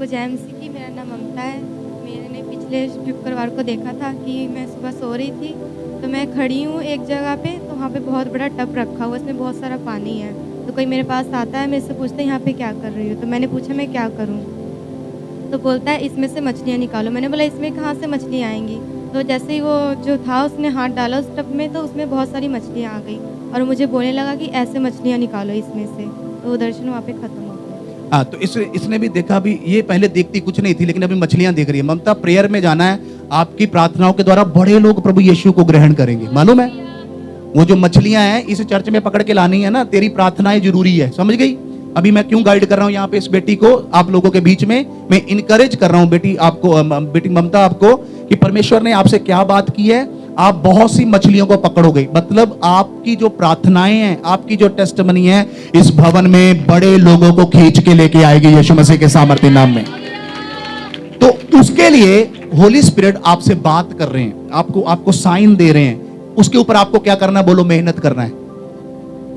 को जय मसीह की। मेरा नाम ममता है। मैंने पिछले शुक्रवार को देखा था कि मैं सुबह सो रही थी, तो मैं खड़ी हूँ एक जगह पे, तो वहाँ पे बहुत बड़ा टब रखा हुआ है, उसमें बहुत सारा पानी है। तो कोई मेरे पास आता है, मेरे से पूछता है यहाँ पे क्या कर रही हो? तो मैंने पूछा मैं क्या करूँ? तो बोलता है इसमें से मछलियाँ निकालो। मैंने बोला इसमें कहाँ से मछलियाँ आएँगी? तो जैसे ही वो जो था उसने हाथ डाला उस टब में, तो उसमें बहुत सारी मछलियाँ आ गई और मुझे बोलने लगा कि ऐसे मछलियाँ निकालो इसमें से। तो वो दर्शन वहाँ पे खत्म हो गया। हाँ, तो इसने भी देखा। अभी ये पहले देखती कुछ नहीं थी, लेकिन अभी मछलियां देख रही है। ममता, प्रेयर में जाना है। आपकी प्रार्थनाओं के द्वारा बड़े लोग प्रभु यीशु को ग्रहण करेंगे, मालूम है। वो जो मछलियां हैं इस चर्च में पकड़ के लानी है ना, तेरी प्रार्थनाएं जरूरी है, समझ गई। अभी मैं क्यों गाइड कर रहा हूँ यहाँ पे इस बेटी को आप लोगों के बीच में, मैं इनकरेज कर रहा हूँ बेटी आपको, बेटी ममता आपको, कि परमेश्वर ने आपसे क्या बात की है। आप बहुत सी मछलियों को पकड़ोगे, मतलब आपकी जो प्रार्थनाएं हैं, आपकी जो टेस्टमनी है, इस भवन में बड़े लोगों को खींच के लेके आएगी यीशु मसीह के सामर्थ्य नाम में। तो उसके लिए होली स्पिरिट आपसे बात कर रहे हैं, आपको साइन दे रहे हैं। उसके ऊपर आपको क्या करना है? बोलो, मेहनत करना है।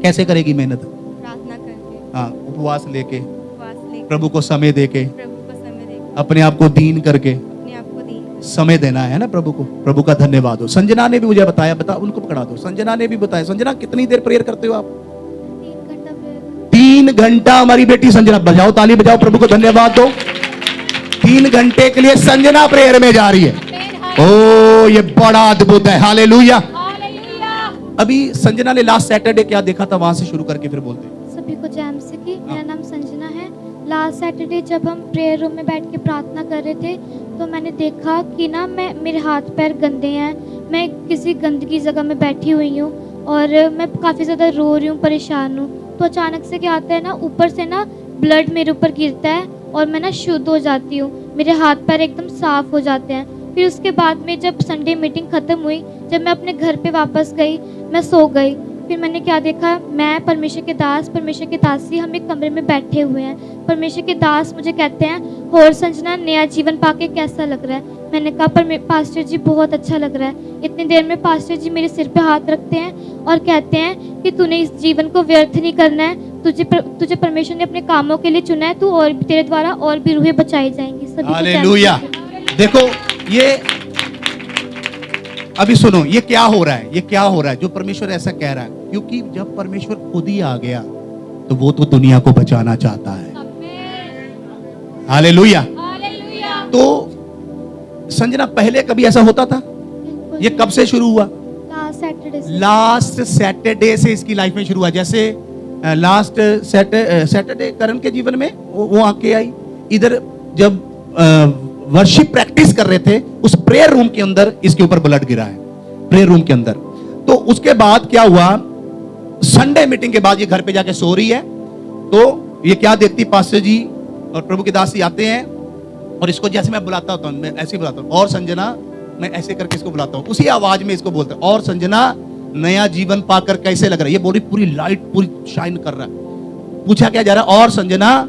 कैसे करेगी मेहनत? प्रार्थना करके, हाँ, उपवास लेके, प्रभु प्रभु को समय देके, को समय देके, अपने आप को दीन करके अपने आप को दी। समय देना है ना प्रभु को। प्रभु का धन्यवाद हो। संजना ने भी मुझे बताया, बता उनको पकड़ा दो। संजना ने भी बताया। संजना, कितनी देर प्रेयर करते हो आप? 3 घंटा प्रेयर। 3 घंटा। हमारी बेटी संजना, बजाओ ताली बजाओ, प्रभु को धन्यवाद दो। 3 घंटे के लिए संजना प्रेयर में जा रही है। ओ, ये बड़ा अद्भुत है। हालेलुया। अभी संजना ने लास्ट सैटरडे क्या देखा था, वहां से शुरू करके फिर बोलते हैं। सभी को जय मसीह की। मेरा नाम संजना है। लास्ट सैटरडे जब हम प्रेयर रूम में बैठ के प्रार्थना कर रहे थे, तो मैंने देखा कि ना मेरे हाथ पैर गंदे हैं। मैं किसी गंदगी जगह में बैठी हुई हूँ और मैं काफ़ी ज़्यादा रो रही हूँ, परेशान हूँ। तो अचानक से क्या आता है ना, ऊपर से ना ब्लड मेरे ऊपर गिरता है और मैं ना शुद्ध हो जाती हूँ। मेरे हाथ पैर एकदम साफ हो जाते हैं। फिर उसके बाद में जब संडे मीटिंग ख़त्म हुई, जब मैं अपने घर पे वापस गई, मैं सो गई। फिर मैंने क्या देखा, मैं परमेश्वर के दास, परमेश्वर की दासी, हम एक कमरे में बैठे हुए हैं। परमेश्वर के दास मुझे कहते हैं, और संजना नया जीवन पाके कैसा लग रहा है? मैंने कहा पास्टर जी बहुत अच्छा लग रहा है। इतनी देर में पास्टर जी मेरे सिर पे हाथ रखते हैं और कहते हैं कि तूने इस जीवन को व्यर्थ नहीं करना है, तुझे परमेश्वर ने अपने कामों के लिए चुना है, तू और तेरे द्वारा और भी रूहें बचाई जाएंगी। सभी को हालेलुया। देखो, ये अभी सुनो, ये क्या हो रहा है, ये क्या हो रहा है जो परमेश्वर ऐसा कह रहा है। क्योंकि जब परमेश्वर खुद ही आ गया, तो वो तो दुनिया को बचाना चाहता है। हालेलुया। तो संजना, पहले कभी ऐसा होता था? ये कब से शुरू हुआ? लास्ट सैटरडे से इसकी लाइफ में शुरू हुआ। जैसे लास्ट सैटरडे करण के जीवन में वो आके आई इधर, जब वर्शिप प्रैक्टिस कर रहे थे, उस प्रेयर रूम के अंदर इसके ऊपर ब्लड गिरा है, प्रेयर रूम के अंदर। तो उसके बाद क्या हुआ, संडे मीटिंग के बाद ये घर पे जाके सो रही है। तो ये क्या देखती, पास्टर जी और प्रभु के दासी आते हैं और इसको जैसे मैं बुलाता होता हूँ, मैं ऐसे ही बुलाता हूँ, और संजना, मैं ऐसे करके इसको बुलाता हूँ, उसी आवाज में इसको बोलता हूँ, और संजना नया जीवन पाकर कैसे लग रहा है? ये बॉडी पूरी लाइट, पूरी शाइन कर रहा है। पूछा क्या जा रहा है, और संजना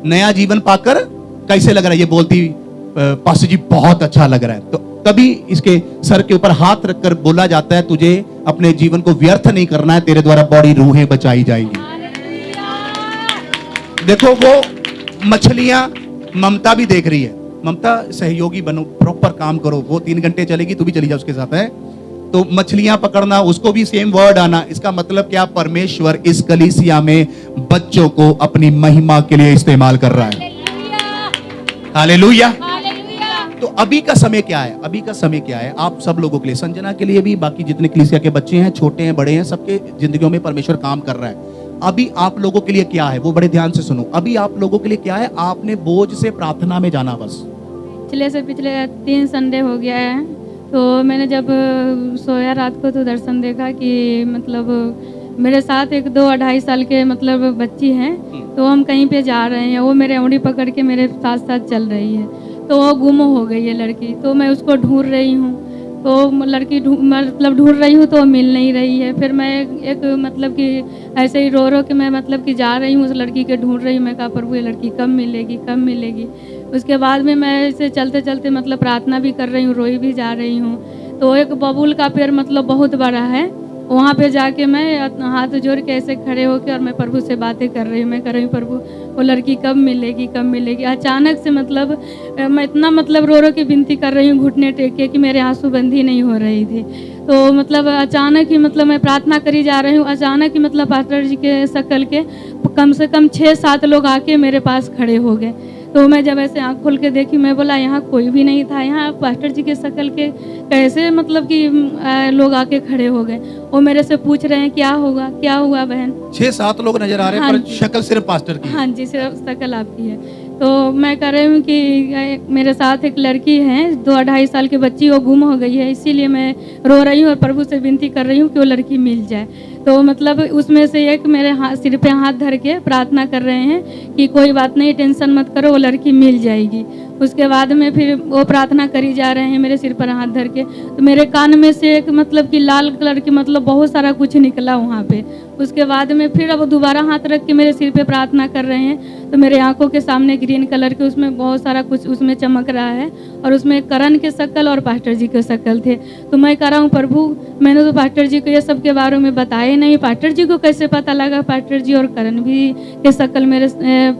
नया जीवन पाकर कैसे लग रहा है? ये बोलती, पास्टर जी बहुत अच्छा लग रहा है। तो तभी इसके सर के ऊपर हाथ रखकर बोला जाता है, तुझे अपने जीवन को व्यर्थ नहीं करना है, तेरे द्वारा बड़ी रूहें बचाई जाएंगी। देखो, वो मछलियां ममता भी देख रही है। ममता, सहयोगी बनो, प्रॉपर काम करो। वो 3 घंटे चलेगी, तू भी चली जा उसके साथ, है। तो मछलियां पकड़ना, उसको भी सेम वर्ड आना। इसका मतलब क्या, परमेश्वर इस कलीसिया में बच्चों को अपनी महिमा के लिए इस्तेमाल कर रहा है। हालेलुया। तो अभी का समय क्या है? अभी का समय क्या है आप सब लोगों के लिए, संजना के लिए भी, बाकी जितने कलीसिया के बच्चे हैं, छोटे हैं बड़े हैं, सबके जिंदगियों में परमेश्वर काम कर रहा है। अभी आप लोगों के लिए क्या है, वो बड़े ध्यान से सुनो। अभी आप लोगों के लिए क्या है, आपने बोझ से प्रार्थना में जाना बस। पिछले 3 संडे हो गया है। तो मैंने जब सोया रात को, तो दर्शन देखा कि मतलब मेरे साथ एक 2-2.5 साल के मतलब बच्ची हैं। तो हम कहीं पे जा रहे हैं, वो मेरे उंगली पकड़ के मेरे साथ साथ चल रही है। तो वो गुम हो गई है लड़की। तो मैं उसको ढूंढ रही हूँ, तो लड़की मतलब ढूंढ रही हूँ, तो मिल नहीं रही है। फिर मैं एक मतलब कि ऐसे ही रो रो के मैं मतलब कि जा रही हूँ, उस लड़की के ढूंढ रही हूँ। मैं कहा, प्रभु ये लड़की कब मिलेगी, कब मिलेगी? उसके बाद में मैं ऐसे चलते चलते मतलब प्रार्थना भी कर रही हूँ, रोई भी जा रही हूँ। तो एक बबूल का पेड़ मतलब बहुत बड़ा है, वहाँ पे जाके मैं हाथ जोड़ के ऐसे खड़े होके और मैं प्रभु से बातें कर रही हूँ। मैं कर रही हूँ, प्रभु वो लड़की कब मिलेगी, कब मिलेगी। अचानक से मतलब मैं इतना मतलब रो रो के विनती कर रही हूँ घुटने टेक के कि मेरे आंसू बंदी नहीं हो रही थी। तो मतलब अचानक ही मतलब मैं प्रार्थना करी जा रही हूँ, अचानक ही मतलब पास्टर जी के शक्ल के कम से कम 6-7 लोग आके मेरे पास खड़े हो गए। तो मैं जब ऐसे आँख खोल के देखी, मैं बोला यहाँ कोई भी नहीं था, यहाँ पास्टर जी के शक्ल के कैसे मतलब कि लोग आके खड़े हो गए। वो मेरे से पूछ रहे हैं क्या होगा, क्या हुआ बहन। 6-7 लोग नजर आ रहे हैं, हाँ पर जी। शक्ल सिर्फ पास्टर की है। हाँ जी, सिर्फ शक्ल आपकी है। तो मैं कह रही हूँ कि मेरे साथ एक लड़की है, 2-2.5 साल की बच्ची, वो गुम हो गई है, इसीलिए मैं रो रही हूँ और प्रभु से विनती कर रही हूँ कि वो लड़की मिल जाए। तो मतलब उसमें से एक मेरे सिर पे हाथ धर के प्रार्थना कर रहे हैं कि कोई बात नहीं, टेंशन मत करो, वो लड़की मिल जाएगी। उसके बाद में फिर वो प्रार्थना करी जा रहे हैं मेरे सिर पर हाथ धर के। तो मेरे कान में से एक मतलब कि लाल कलर की मतलब बहुत सारा कुछ निकला वहाँ पे। उसके बाद में फिर अब दोबारा हाथ रख के मेरे सिर पे प्रार्थना कर रहे हैं। तो मेरे आंखों के सामने ग्रीन कलर के उसमें बहुत सारा कुछ उसमें चमक रहा है और उसमें करण के शक्ल और पास्टर जी के शक्ल थे। तो मैं कह रहा हूँ प्रभु, मैंने तो पास्टर जी को ये सब के बारे में बताया नहीं, पास्टर जी को कैसे पता लगा। पास्टर जी और करण भी के शक्ल मेरे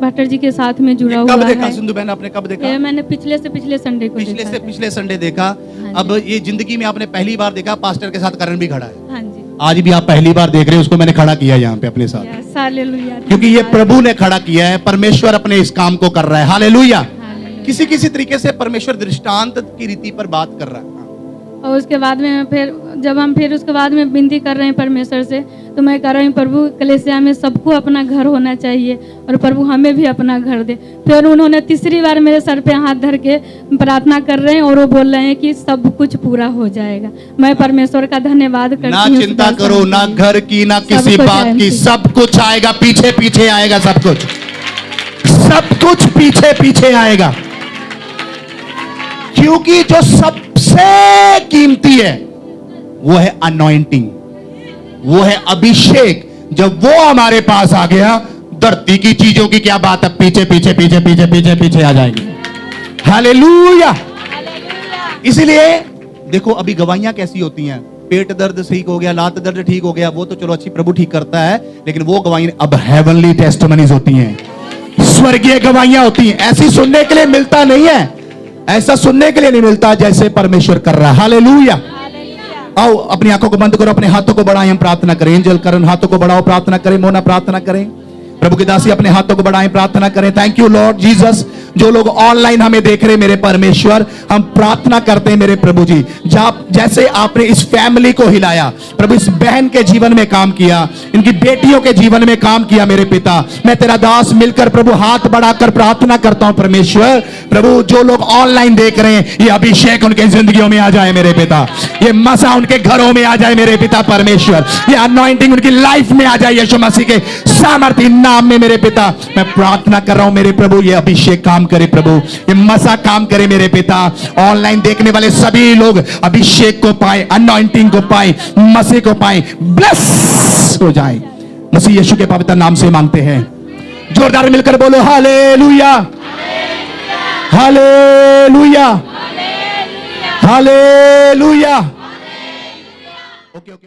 पास्टर जी के साथ में जुड़ा हुआ कब देखा है। सिंधु बहन, आपने कब देखा? ये मैंने पिछले से पिछले संडे को पिछले देखा से था। पिछले संडे देखा। हाँ अब ये जिंदगी में आपने पहली बार देखा पास्टर के साथ करण भी खड़ा है। हाँ जी, आज भी आप पहली बार देख रहे हैं, उसको मैंने खड़ा किया यहाँ पे अपने साथ, यस, हालेलुया। क्योंकि ये प्रभु ने खड़ा किया है, परमेश्वर अपने इस काम को कर रहा है। हालेलुया। हालेलुया। किसी किसी तरीके से परमेश्वर दृष्टांत की रीति पर बात कर रहा है। और उसके बाद में फिर जब हम फिर उसके बाद में विनती कर रहे हैं परमेश्वर से, तो मैं कह रही हूँ प्रभु, कलीसिया में सबको अपना घर होना चाहिए और प्रभु हमें भी अपना घर दे। फिर उन्होंने तीसरी बार मेरे सर पे हाथ धर के प्रार्थना कर रहे हैं और वो बोल रहे हैं कि सब कुछ पूरा हो जाएगा। मैं परमेश्वर का धन्यवाद करती ना हूँ। चिंता करो, ना घर की, ना सब किसी कुछ बात की, सब कुछ आएगा, पीछे पीछे आएगा, सब कुछ पीछे पीछे आएगा। क्योंकि जो सबसे कीमती है वो है अनॉइंटिंग, वो है अभिषेक। जब वो हमारे पास आ गया, धरती की चीजों की क्या बात है, पीछे पीछे पीछे पीछे पीछे पीछे आ जाएंगे। हालेलुया। इसलिए देखो अभी गवाहियां कैसी होती हैं, पेट दर्द ठीक हो गया, लात दर्द ठीक हो गया, वो तो चलो अच्छी प्रभु ठीक करता है, लेकिन वो गवाहियां अब हेवनली टेस्टिमनीज होती हैं, स्वर्गीय गवाहियां होती हैं। ऐसी सुनने के लिए मिलता नहीं है, ऐसा सुनने के लिए नहीं मिलता जैसे परमेश्वर कर रहा है। हालेलुया। आओ अपनी आंखों को बंद करो, अपने हाथों को बढ़ाएं, हम प्रार्थना करें। एंजल करण हाथों को बढ़ाओ, प्रार्थना करें। मोना प्रार्थना करें। प्रभु की दासी अपने हाथों को बढ़ाएं, प्रार्थना करें। Thank you Lord Jesus. जो लोग ऑनलाइन हमें देख रहे, मेरे परमेश्वर, हम प्रार्थना करते हैं मेरे प्रभु जी, जैसे आपने इस फैमिली को हिलाया प्रभु, इस बहन के जीवन में काम किया, इनकी बेटियों के जीवन में काम किया मेरे पिता, मैं तेरा दास मिलकर प्रभु हाथ बढ़ाकर प्रार्थना करता हूं परमेश्वर। प्रभु जो लोग ऑनलाइन देख रहे हैं, ये अभिषेक उनके जिंदगियों में आ जाए मेरे पिता, ये मसा उनके घरों में आ जाए मेरे पिता परमेश्वर, ये अनॉइंटिंग उनकी लाइफ में आ जाए यीशु मसीह के सामर्थ्य नाम में मेरे पिता। मैं प्रार्थना कर रहा हूं मेरे प्रभु, ये अभिषेक काम करे प्रभु, ये मसा काम करे मेरे पिता। ऑनलाइन देखने वाले सभी लोग अभिषेक को पाए, अनॉइंटिंग को पाए, मसीह को पाए, ब्लेस हो जाए। मसीह यीशु के पवित्र नाम से मांगते हैं। जोरदार मिलकर बोलो hallelujah, hallelujah, hallelujah. Okay okay.